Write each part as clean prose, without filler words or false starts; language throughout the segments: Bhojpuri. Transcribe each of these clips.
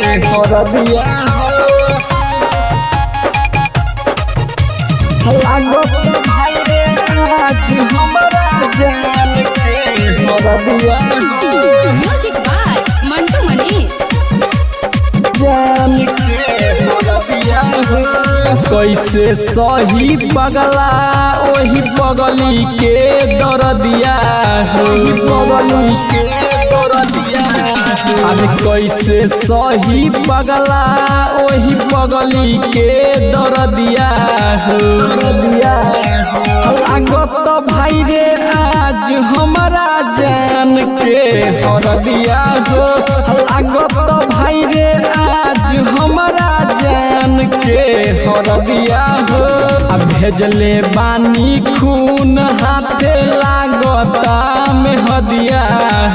हरदिया लागत भाई रे आज हमरा जान के हरदिया म्यूजिक बाय मंटू मनी जान के हरदिया कैसे सही पगला वही पगली के दर्दिया वही पगली के दर्दिया आज कैसे सही पगला वही पगली के दर्दिया दर्दिया लागत भाई रे आज हमरा जान के हरदिया हो लागत भाई रे आज हमरा जान के हरदिया हो भेजले बानी खून हाथे लागता में हदिया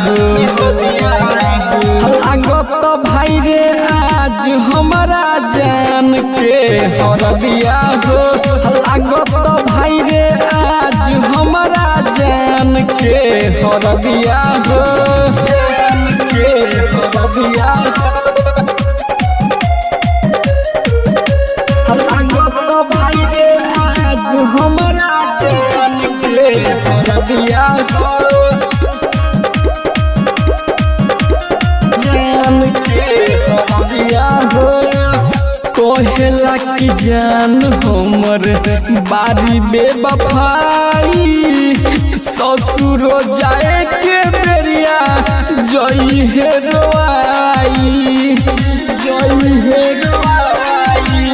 हो लागत भाई रे आज हमरा जान के हरदिया हो लागत भाई रे आज हमरा जान के हरदिया हो जान के हरदिया लागत भाई रे आज हमरा जान के हरदिया हो जान के हरदिया हो कहेला कि जान हमर बारी बेवफाई ससुरो जाए के बेरिया जई हे रोआई जई हे रोआई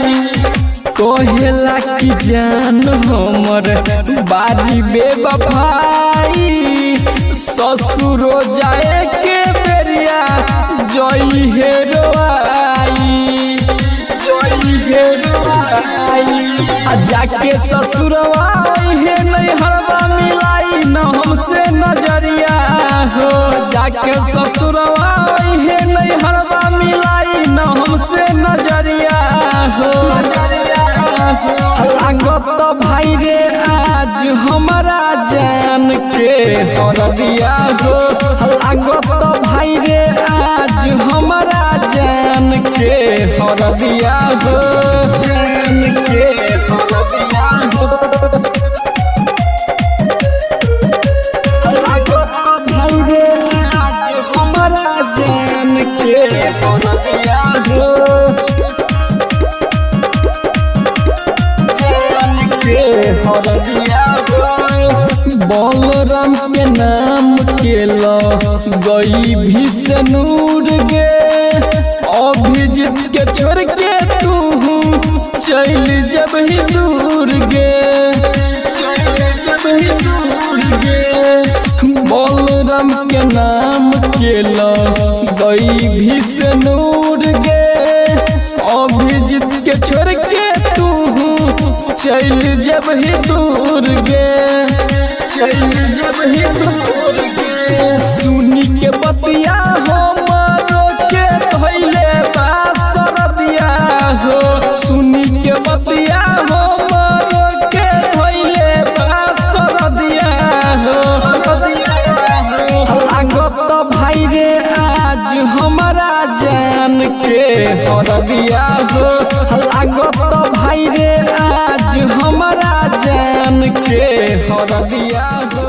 कहेला कि जान हमर बारी बेवफाई ससुरो जाए के बेरिया जई हे रोआई जाके ससुरवा हे नहीं हरवा मिलाई न हमसे नजरिया हो जाके ससुरवा हे नहीं हरवा मिलाई न हमसे नजरिया हो लागत भाई रे आज हमरा जान के हरदिया हो लागत भाई रे आज हमरा जान के हरदिया हो जान के हरदिया हो लागत भाई रे आज हमरा जान के हरदिया हो हरदिया बलराम के नाम के गई भीषणूर गे अभिजीत के छोड़ के तू चल जब ही दूर गे जब ही दूर गे बलराम के नाम के गई भीषणूर गे अभिजीत के छोड़ के तू चल जब ही दूर गे चल जब ही दूर गे सुनी के बतिया हमरो के धइले बा सरदिया हो सुनी के बतिया हमरो के धइले बा सरदिया हो लागत भाई रे आज हमरा जान के हरदिया हो लागत भाई रे आज हमरा जान के हरदिया हो।